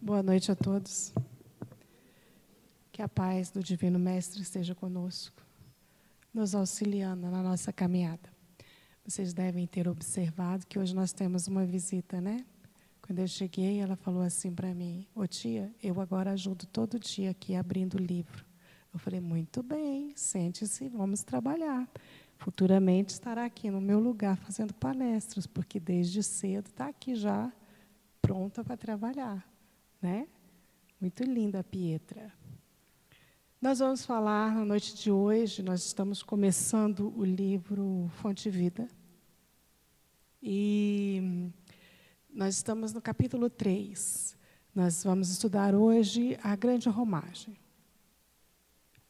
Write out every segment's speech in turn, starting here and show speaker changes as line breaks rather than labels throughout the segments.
Boa noite a todos. Que a paz do Divino Mestre esteja conosco, nos auxiliando na nossa caminhada. Vocês devem ter observado que hoje nós temos uma visita, né? Quando eu cheguei, ela falou assim para mim: ô tia, eu agora ajudo todo dia aqui abrindo o livro. Eu falei: muito bem, sente-se, vamos trabalhar. Futuramente estará aqui no meu lugar fazendo palestras, porque desde cedo está aqui já pronta para trabalhar, né? Muito linda a Pietra. Nós vamos falar na noite de hoje, nós estamos começando o livro Fonte Vida. E nós estamos no capítulo 3. Nós vamos estudar hoje a grande romagem.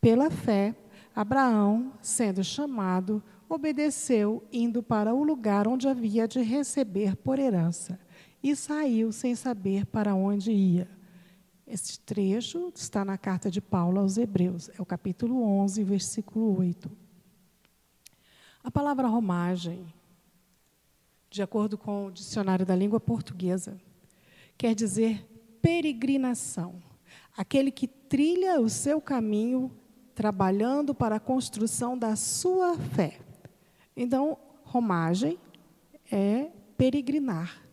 Pela fé, Abraão, sendo chamado, obedeceu, indo para o lugar onde havia de receber por herança, e saiu sem saber para onde ia. Este trecho está na carta de Paulo aos Hebreus, é o capítulo 11, versículo 8. A palavra romagem, de acordo com o dicionário da língua portuguesa, quer dizer peregrinação, aquele que trilha o seu caminho trabalhando para a construção da sua fé. Então, romagem é peregrinar,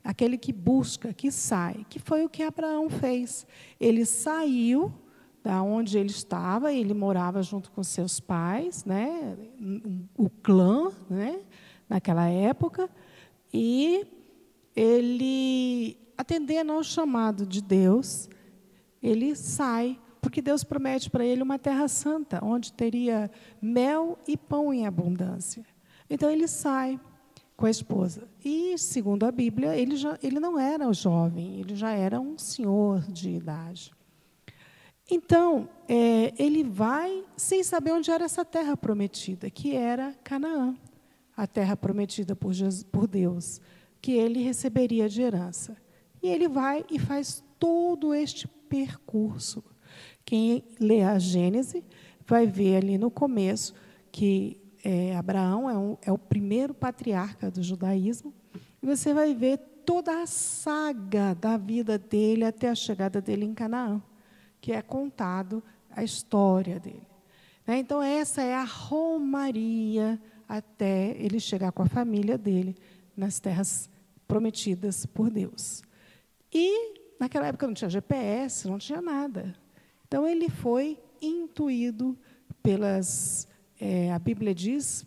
aquele que busca, que sai, que foi o que Abraão fez. Ele saiu da onde ele estava, ele morava junto com seus pais, né, o clã, né, naquela época, e ele, atendendo ao chamado de Deus, ele sai, porque Deus promete para ele uma terra santa, onde teria mel e pão em abundância. Então, ele sai com a esposa. E, segundo a Bíblia, ele não era jovem, ele já era um senhor de idade. Então, ele vai sem saber onde era essa terra prometida, que era Canaã, a terra prometida por Deus, que ele receberia de herança. E ele vai e faz todo este percurso. Quem lê a Gênese vai ver ali no começo que Abraão é o primeiro patriarca do judaísmo, e você vai ver toda a saga da vida dele até a chegada dele em Canaã, que é contado a história dele. Então, essa é a romaria até ele chegar com a família dele nas terras prometidas por Deus. E, naquela época, não tinha GPS, não tinha nada. Então, ele foi intuído pelas, a Bíblia diz,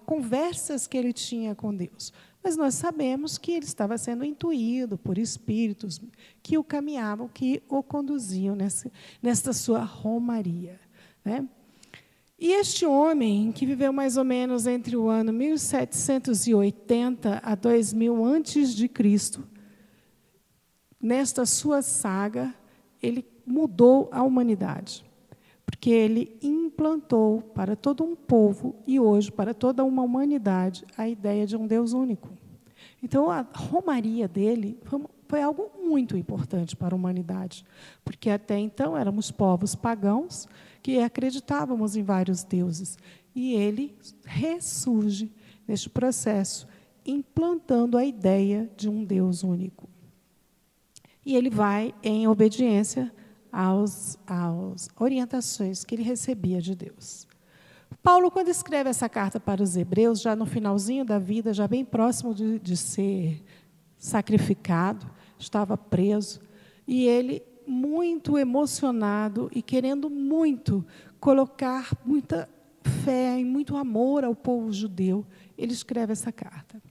conversas que ele tinha com Deus. Mas nós sabemos que ele estava sendo intuído por espíritos que o caminhavam, que o conduziam nessa sua romaria, né? E este homem, que viveu mais ou menos entre o ano 1780 a 2000 antes de Cristo, nesta sua saga, ele mudou a humanidade, porque ele implantou para todo um povo e hoje para toda uma humanidade a ideia de um Deus único. Então, a romaria dele foi algo muito importante para a humanidade, porque até então éramos povos pagãos que acreditávamos em vários deuses, e ele ressurge neste processo, implantando a ideia de um Deus único. E ele vai em obediência às orientações que ele recebia de Deus. Paulo, quando escreve essa carta para os Hebreus, já no finalzinho da vida, já bem próximo de ser sacrificado, estava preso, e ele, muito emocionado e querendo muito colocar muita fé e muito amor ao povo judeu, ele escreve essa carta.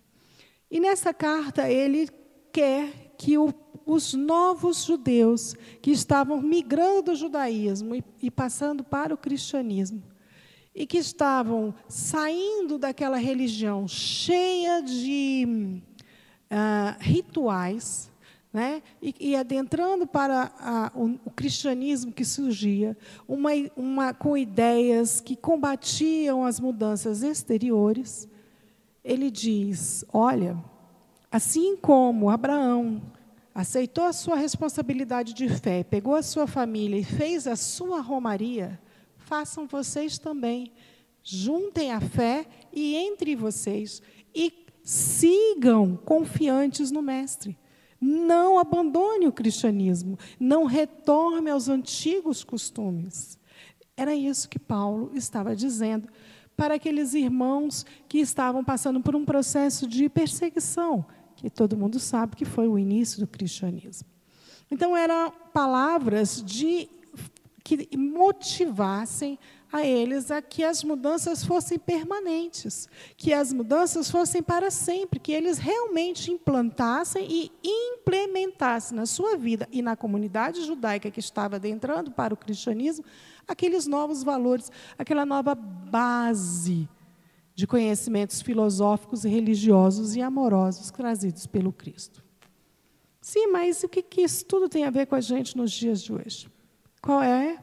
E nessa carta ele quer que os novos judeus que estavam migrando do judaísmo e passando para o cristianismo, e que estavam saindo daquela religião cheia de rituais, né, e adentrando para o cristianismo que surgia, com ideias que combatiam as mudanças exteriores, ele diz: olha, assim como Abraão aceitou a sua responsabilidade de fé, pegou a sua família e fez a sua romaria, façam vocês também. Juntem a fé e entre vocês e sigam confiantes no Mestre. Não abandone o cristianismo, não retorne aos antigos costumes. Era isso que Paulo estava dizendo para aqueles irmãos que estavam passando por um processo de perseguição, que todo mundo sabe que foi o início do cristianismo. Então, eram palavras que motivassem a eles a que as mudanças fossem permanentes, que as mudanças fossem para sempre, que eles realmente implantassem e implementassem na sua vida e na comunidade judaica que estava adentrando para o cristianismo, aqueles novos valores, aquela nova base de conhecimentos filosóficos, religiosos e amorosos trazidos pelo Cristo. Sim, mas o que isso tudo tem a ver com a gente nos dias de hoje? Qual é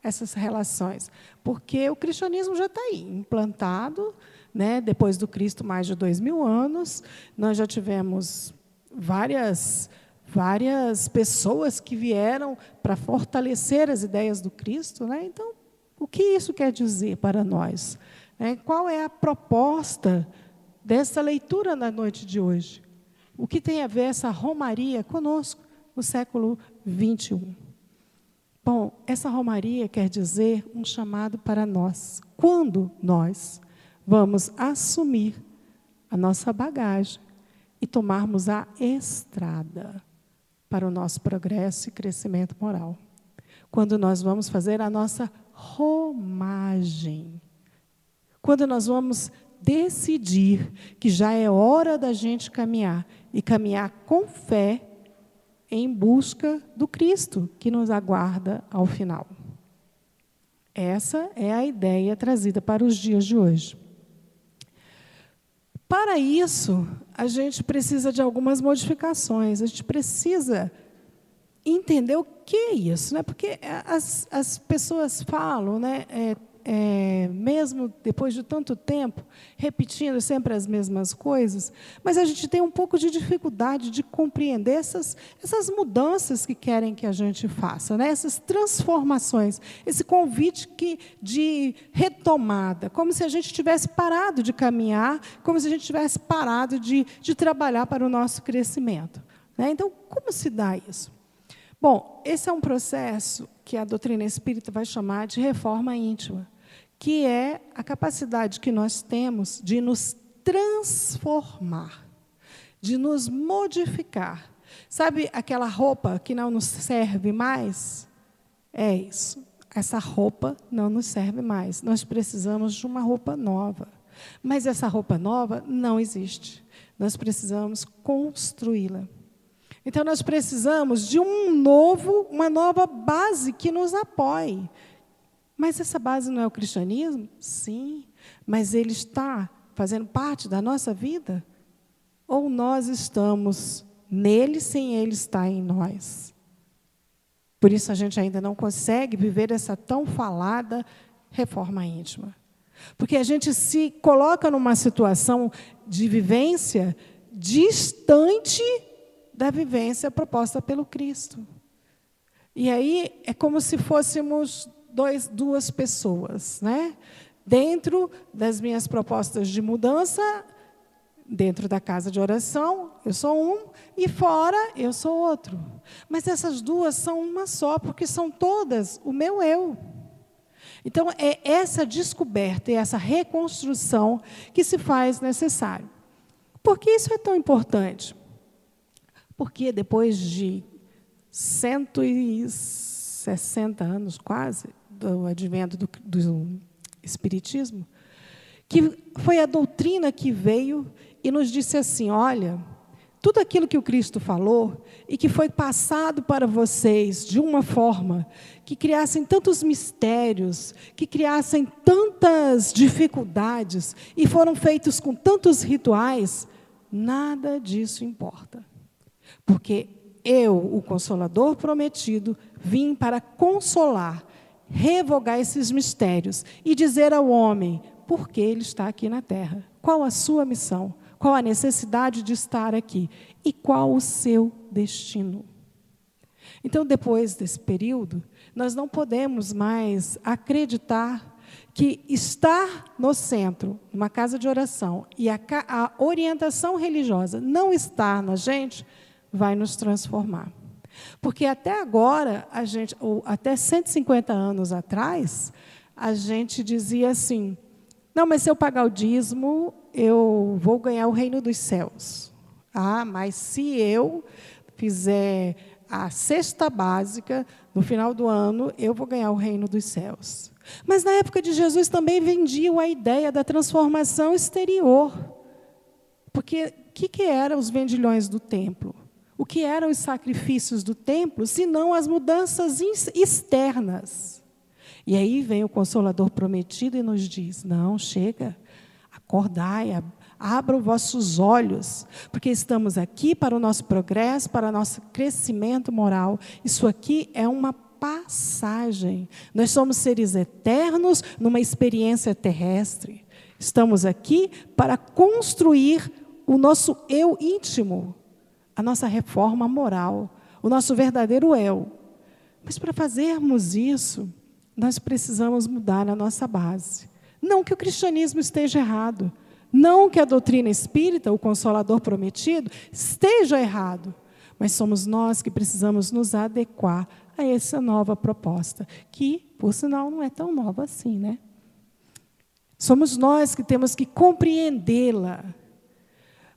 essas relações? Porque o cristianismo já está aí, implantado, né? Depois do Cristo, mais de 2000 anos, nós já tivemos várias pessoas que vieram para fortalecer as ideias do Cristo, né? Então, o que isso quer dizer para nós? Qual é a proposta dessa leitura na noite de hoje? O que tem a ver essa romaria conosco no século 21? Bom, essa romaria quer dizer um chamado para nós. Quando nós vamos assumir a nossa bagagem e tomarmos a estrada para o nosso progresso e crescimento moral. Quando nós vamos fazer a nossa romagem. Quando nós vamos decidir que já é hora da gente caminhar, e caminhar com fé em busca do Cristo, que nos aguarda ao final. Essa é a ideia trazida para os dias de hoje. Para isso, a gente precisa de algumas modificações, a gente precisa entender o que é isso, né? Porque as pessoas falam, né? Mesmo depois de tanto tempo, repetindo sempre as mesmas coisas, mas a gente tem um pouco de dificuldade de compreender essas mudanças que querem que a gente faça, né? Essas transformações, esse convite de retomada, como se a gente tivesse parado de caminhar, como se a gente tivesse parado de trabalhar para o nosso crescimento, né? Então, como se dá isso? Bom, esse é um processo que a doutrina espírita vai chamar de reforma íntima, que é a capacidade que nós temos de nos transformar, de nos modificar. Sabe aquela roupa que não nos serve mais? É isso. Essa roupa não nos serve mais. Nós precisamos de uma roupa nova. Mas essa roupa nova não existe. Nós precisamos construí-la. Então, nós precisamos de uma nova base que nos apoie. Mas essa base não é o cristianismo? Sim, mas ele está fazendo parte da nossa vida? Ou nós estamos nele sem ele estar em nós? Por isso a gente ainda não consegue viver essa tão falada reforma íntima. Porque a gente se coloca numa situação de vivência distante da vivência proposta pelo Cristo. E aí é como se fôssemos duas pessoas, né? Dentro das minhas propostas de mudança, dentro da casa de oração, eu sou um, e fora, eu sou outro. Mas essas duas são uma só, porque são todas o meu eu. Então, é essa descoberta e essa reconstrução que se faz necessário. Por que isso é tão importante? Porque depois de 160 anos, quase, do advento do Espiritismo, que foi a doutrina que veio e nos disse assim, olha, tudo aquilo que o Cristo falou e que foi passado para vocês de uma forma que criassem tantos mistérios, que criassem tantas dificuldades e foram feitos com tantos rituais, nada disso importa. Porque eu, o Consolador prometido, vim para consolar, revogar esses mistérios e dizer ao homem por que ele está aqui na Terra, qual a sua missão, qual a necessidade de estar aqui e qual o seu destino. Então, depois desse período, nós não podemos mais acreditar que estar no centro, numa casa de oração, e a orientação religiosa não estar na gente, vai nos transformar. Porque até agora, ou até 150 anos atrás, a gente dizia assim, não, mas se eu pagar o dízimo, eu vou ganhar o reino dos céus. Ah, mas se eu fizer a cesta básica, no final do ano, eu vou ganhar o reino dos céus. Mas na época de Jesus também vendiam a ideia da transformação exterior. Porque o que eram os vendilhões do templo? O que eram os sacrifícios do templo, senão as mudanças externas? E aí vem o Consolador prometido e nos diz, não, chega, acordai, abra os vossos olhos, porque estamos aqui para o nosso progresso, para o nosso crescimento moral. Isso aqui é uma passagem. Nós somos seres eternos numa experiência terrestre. Estamos aqui para construir o nosso eu íntimo, a nossa reforma moral, o nosso verdadeiro eu. Mas para fazermos isso, nós precisamos mudar a nossa base. Não que o cristianismo esteja errado, não que a doutrina espírita, o Consolador prometido, esteja errado, mas somos nós que precisamos nos adequar a essa nova proposta, que, por sinal, não é tão nova assim, né? Somos nós que temos que compreendê-la.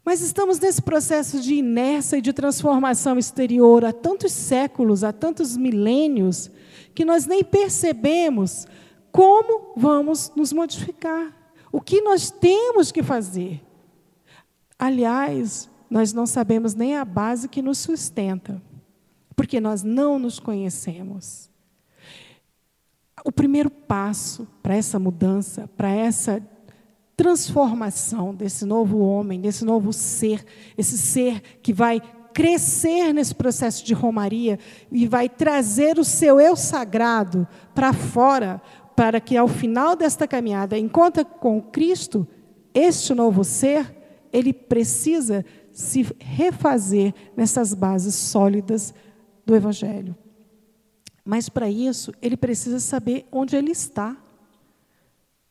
Mas estamos nesse processo de inércia e de transformação exterior há tantos séculos, há tantos milênios, que nós nem percebemos como vamos nos modificar. O que nós temos que fazer? Aliás, nós não sabemos nem a base que nos sustenta, porque nós não nos conhecemos. O primeiro passo para essa mudança, para essa transformação desse novo homem, desse novo ser, esse ser que vai crescer nesse processo de romaria e vai trazer o seu eu sagrado para fora, para que, ao final desta caminhada, encontre com Cristo, este novo ser, ele precisa se refazer nessas bases sólidas do Evangelho. Mas, para isso, ele precisa saber onde ele está.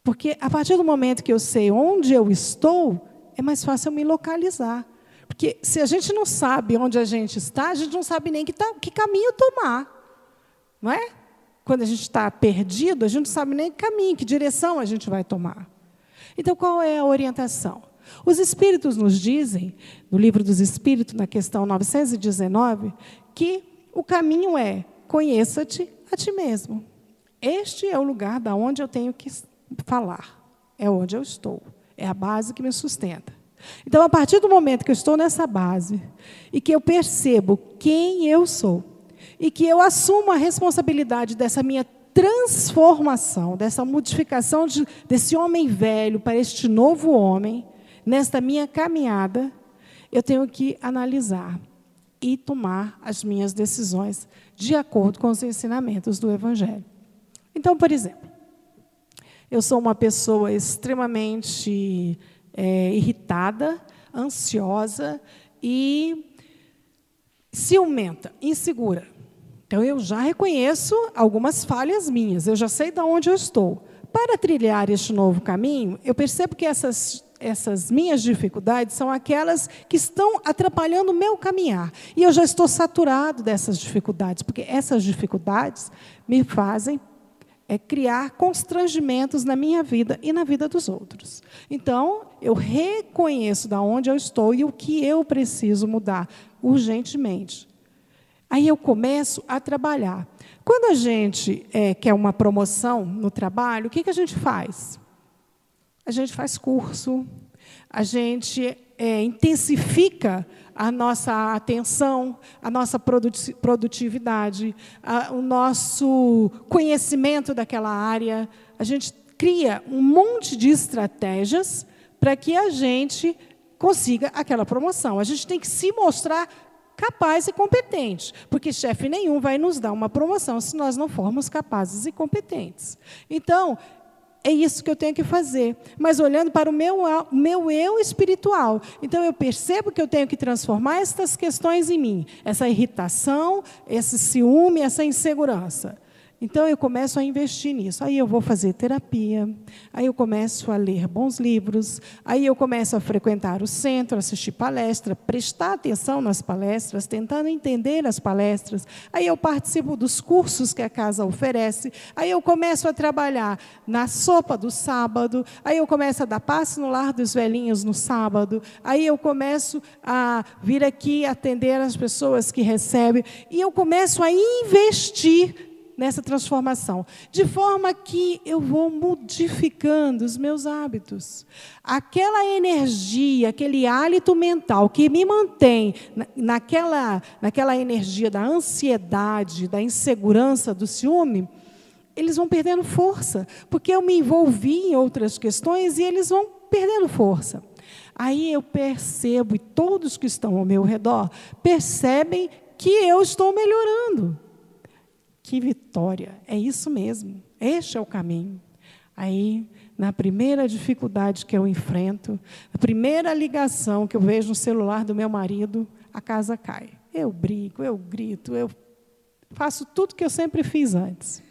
Porque, a partir do momento que eu sei onde eu estou, é mais fácil eu me localizar. Porque, se a gente não sabe onde a gente está, a gente não sabe nem que caminho tomar. Não é? Quando a gente está perdido, a gente não sabe nem que caminho, que direção a gente vai tomar. Então, qual é a orientação? Os Espíritos nos dizem, no Livro dos Espíritos, na questão 919, que o caminho é: conheça-te a ti mesmo. Este é o lugar da onde eu tenho que falar. É onde eu estou. É a base que me sustenta. Então, a partir do momento que eu estou nessa base e que eu percebo quem eu sou e que eu assumo a responsabilidade dessa minha transformação, dessa modificação desse homem velho para este novo homem, nesta minha caminhada, eu tenho que analisar e tomar as minhas decisões de acordo com os ensinamentos do Evangelho. Então, por exemplo, eu sou uma pessoa extremamente irritada, ansiosa e ciumenta, insegura. Então, eu já reconheço algumas falhas minhas, eu já sei de onde eu estou. Para trilhar este novo caminho, eu percebo que essas minhas dificuldades são aquelas que estão atrapalhando o meu caminhar. E eu já estou saturado dessas dificuldades, porque essas dificuldades me fazem criar constrangimentos na minha vida e na vida dos outros. Então, eu reconheço de onde eu estou e o que eu preciso mudar urgentemente. Aí eu começo a trabalhar. Quando a gente quer uma promoção no trabalho, o que a gente faz? A gente faz curso, a gente intensifica a nossa atenção, a nossa produtividade, o nosso conhecimento daquela área. A gente cria um monte de estratégias para que a gente consiga aquela promoção. A gente tem que se mostrar capaz e competente, porque chefe nenhum vai nos dar uma promoção se nós não formos capazes e competentes. Então, é isso que eu tenho que fazer, mas olhando para o meu eu espiritual. Então, eu percebo que eu tenho que transformar essas questões em mim, essa irritação, esse ciúme, essa insegurança. Então, eu começo a investir nisso. Aí eu vou fazer terapia, aí eu começo a ler bons livros, aí eu começo a frequentar o centro, assistir palestra, prestar atenção nas palestras, tentando entender as palestras. Aí eu participo dos cursos que a casa oferece, aí eu começo a trabalhar na sopa do sábado, aí eu começo a dar passe no lar dos velhinhos no sábado, aí eu começo a vir aqui atender as pessoas que recebem, e eu começo a investir nessa transformação, de forma que eu vou modificando os meus hábitos. Aquela energia, aquele hálito mental que me mantém naquela energia da ansiedade, da insegurança, do ciúme, eles vão perdendo força, porque eu me envolvi em outras questões e eles vão perdendo força. Aí eu percebo, e todos que estão ao meu redor percebem que eu estou melhorando. Que vitória! É isso mesmo. Este é o caminho. Aí, na primeira dificuldade que eu enfrento, na primeira ligação que eu vejo no celular do meu marido, a casa cai. Eu brigo, eu grito, eu faço tudo que eu sempre fiz antes.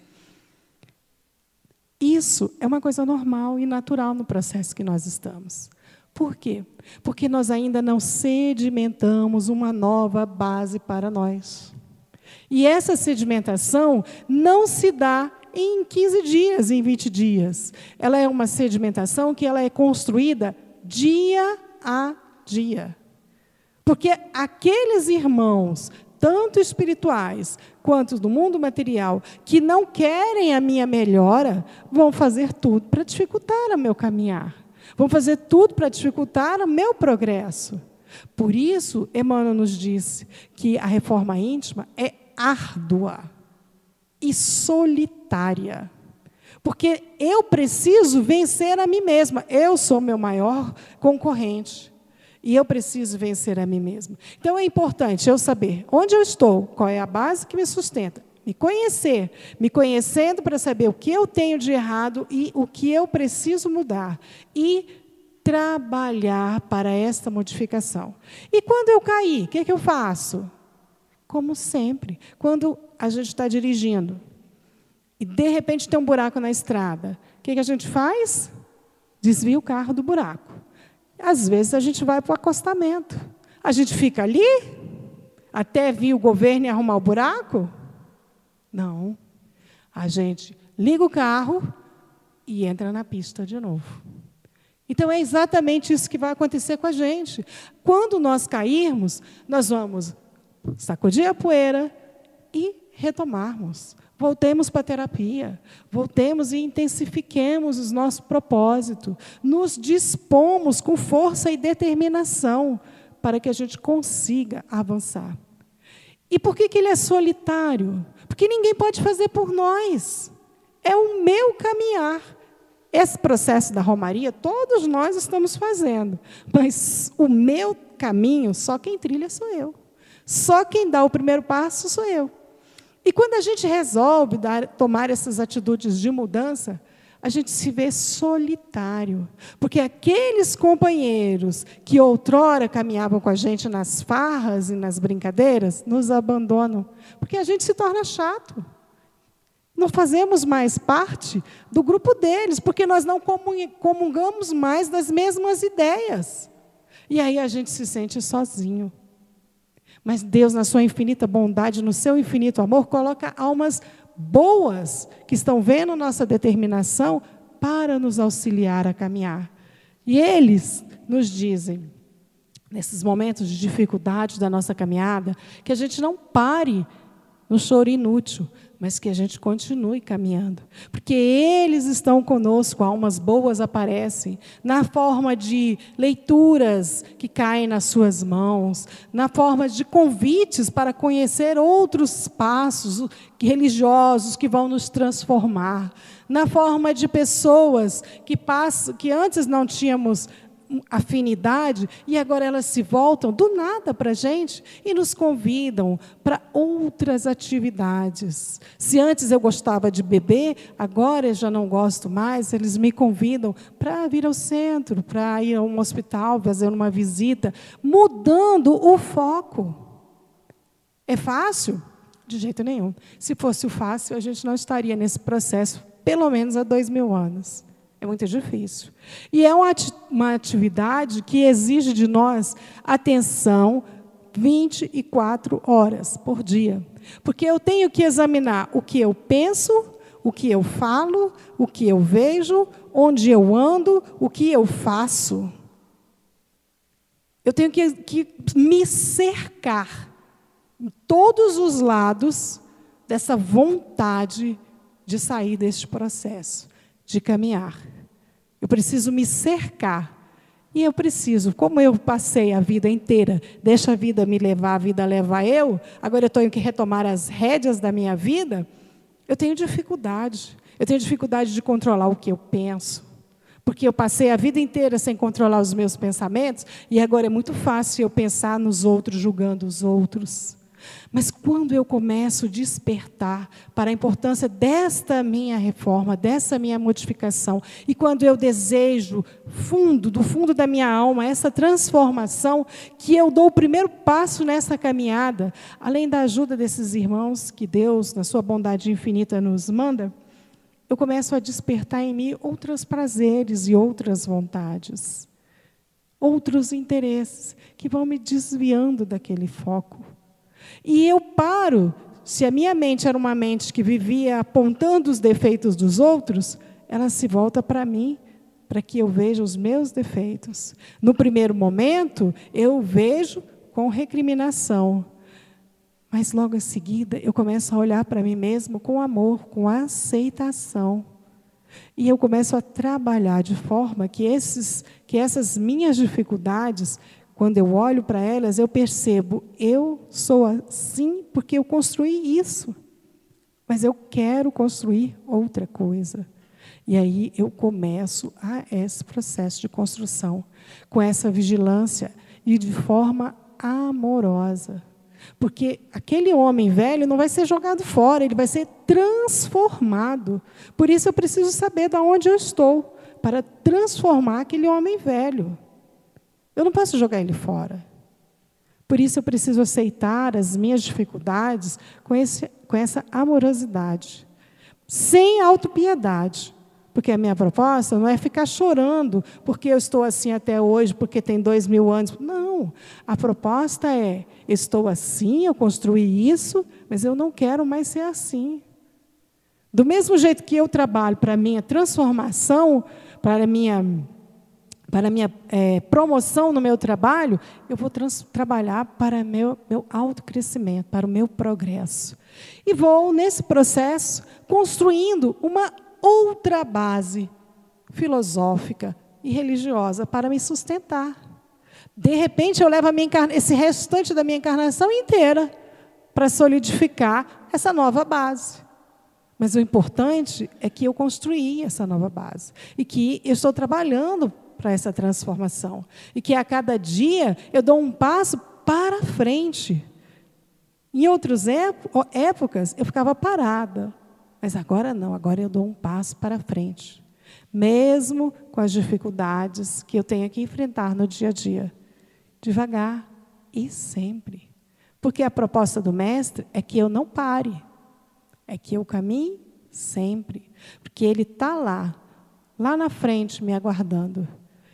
Isso é uma coisa normal e natural no processo que nós estamos. Por quê? Porque nós ainda não sedimentamos uma nova base para nós. E essa sedimentação não se dá em 15 dias, em 20 dias. Ela é uma sedimentação que ela é construída dia a dia. Porque aqueles irmãos, tanto espirituais quanto do mundo material, que não querem a minha melhora, vão fazer tudo para dificultar o meu caminhar. Vão fazer tudo para dificultar o meu progresso. Por isso, Emmanuel nos disse que a reforma íntima é árdua e solitária. Porque eu preciso vencer a mim mesma. Eu sou meu maior concorrente. E eu preciso vencer a mim mesma. Então, é importante eu saber onde eu estou, qual é a base que me sustenta. Me conhecer. Me conhecendo para saber o que eu tenho de errado e o que eu preciso mudar. E trabalhar para esta modificação. E quando eu cair, o que eu faço? Como sempre, quando a gente está dirigindo e, de repente, tem um buraco na estrada, o que a gente faz? Desvia o carro do buraco. Às vezes, a gente vai para o acostamento. A gente fica ali até vir o governo e arrumar o buraco? Não. A gente liga o carro e entra na pista de novo. Então, é exatamente isso que vai acontecer com a gente. Quando nós cairmos, nós vamos sacudir a poeira e retomarmos. Voltemos para a terapia, voltemos e intensifiquemos o nosso propósito, nos dispomos com força e determinação para que a gente consiga avançar. E por que ele é solitário? Porque ninguém pode fazer por nós. É o meu caminhar. Esse processo da romaria, todos nós estamos fazendo, mas o meu caminho, só quem trilha sou eu. Só quem dá o primeiro passo sou eu. E quando a gente resolve tomar essas atitudes de mudança, a gente se vê solitário. Porque aqueles companheiros que outrora caminhavam com a gente nas farras e nas brincadeiras, nos abandonam. Porque a gente se torna chato. Não fazemos mais parte do grupo deles, porque nós não comungamos mais das mesmas ideias. E aí a gente se sente sozinho. Mas Deus, na sua infinita bondade, no seu infinito amor, coloca almas boas que estão vendo nossa determinação para nos auxiliar a caminhar. E eles nos dizem, nesses momentos de dificuldade da nossa caminhada, que a gente não pare no choro inútil, mas que a gente continue caminhando. Porque eles estão conosco, almas boas aparecem, na forma de leituras que caem nas suas mãos, na forma de convites para conhecer outros passos religiosos que vão nos transformar, na forma de pessoas que antes não tínhamos afinidade, e agora elas se voltam do nada para a gente e nos convidam para outras atividades. Se antes eu gostava de beber, agora eu já não gosto mais, eles me convidam para vir ao centro, para ir a um hospital, fazer uma visita, mudando o foco. É fácil? de jeito nenhum. Se fosse fácil, a gente não estaria nesse processo, pelo menos há 2000 anos. É muito difícil. E é uma atividade que exige de nós atenção 24 horas por dia. Porque eu tenho que examinar o que eu penso, o que eu falo, o que eu vejo, onde eu ando, o que eu faço. Eu tenho que me cercar em todos os lados dessa vontade de sair deste processo, de caminhar. Eu preciso me cercar. E eu preciso, como eu passei a vida inteira, deixa a vida me levar, a vida levar eu, agora eu tenho que retomar as rédeas da minha vida, eu tenho dificuldade. Eu tenho dificuldade de controlar o que eu penso. Porque eu passei a vida inteira sem controlar os meus pensamentos, e agora é muito fácil eu pensar nos outros, julgando os outros. Mas quando eu começo a despertar para a importância desta minha reforma, dessa minha modificação, e quando eu desejo, do fundo da minha alma, essa transformação, que eu dou o primeiro passo nessa caminhada, além da ajuda desses irmãos que Deus, na sua bondade infinita, nos manda, eu começo a despertar em mim outros prazeres e outras vontades, outros interesses que vão me desviando daquele foco. E eu paro, se a minha mente era uma mente que vivia apontando os defeitos dos outros, ela se volta para mim, para que eu veja os meus defeitos. No primeiro momento, eu vejo com recriminação. Mas logo em seguida, eu começo a olhar para mim mesmo com amor, com aceitação. E eu começo a trabalhar de forma que essas minhas dificuldades, quando eu olho para elas, eu percebo, eu sou assim porque eu construí isso. Mas eu quero construir outra coisa. E aí eu começo esse processo de construção, com essa vigilância e de forma amorosa. Porque aquele homem velho não vai ser jogado fora, ele vai ser transformado. Por isso eu preciso saber de onde eu estou, para transformar aquele homem velho. Eu não posso jogar ele fora. Por isso eu preciso aceitar as minhas dificuldades com essa amorosidade, sem autopiedade. Porque a minha proposta não é ficar chorando porque eu estou assim até hoje, porque tem 2000 anos. Não, a proposta é, estou assim, eu construí isso, mas eu não quero mais ser assim. Do mesmo jeito que eu trabalho para a minha transformação, para a minha promoção no meu trabalho, eu vou trabalhar para meu autocrescimento, para o meu progresso. E vou, nesse processo, construindo uma outra base filosófica e religiosa para me sustentar. De repente, eu levo esse restante da minha encarnação inteira para solidificar essa nova base. Mas o importante é que eu construí essa nova base e que eu estou trabalhando para essa transformação. E que a cada dia eu dou um passo para frente. Em outras épocas, eu ficava parada. Mas agora não, agora eu dou um passo para frente. Mesmo com as dificuldades que eu tenho que enfrentar no dia a dia. Devagar e sempre. Porque a proposta do Mestre é que eu não pare. É que eu caminhe sempre. Porque Ele está lá na frente, me aguardando.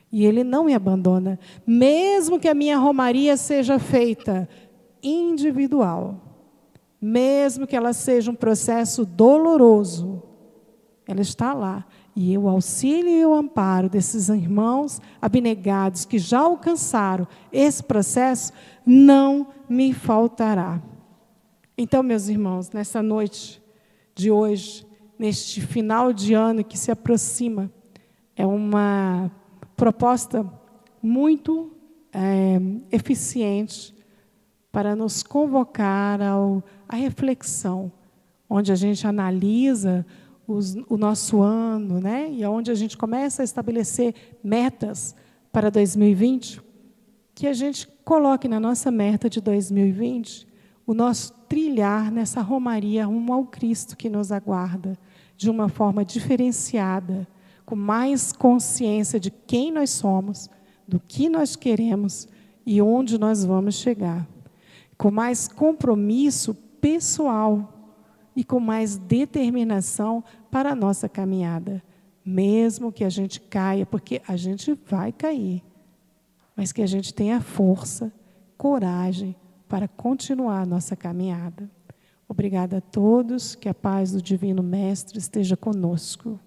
E Ele não me abandona. Mesmo que a minha romaria seja feita individual. Mesmo que ela seja um processo doloroso, ela está lá. E o auxílio e o amparo desses irmãos abnegados que já alcançaram esse processo não me faltará. Então, meus irmãos, nessa noite de hoje, neste final de ano que se aproxima, é uma proposta muito eficiente para nos convocar à reflexão, onde a gente analisa o nosso ano, né? E onde a gente começa a estabelecer metas para 2020, que a gente coloque na nossa meta de 2020 o nosso trilhar nessa romaria rumo ao Cristo que nos aguarda, de uma forma diferenciada, com mais consciência de quem nós somos, do que nós queremos e onde nós vamos chegar. Com mais compromisso pessoal e com mais determinação para a nossa caminhada. Mesmo que a gente caia, porque a gente vai cair, mas que a gente tenha força, coragem para continuar a nossa caminhada. Obrigada a todos, que a paz do Divino Mestre esteja conosco.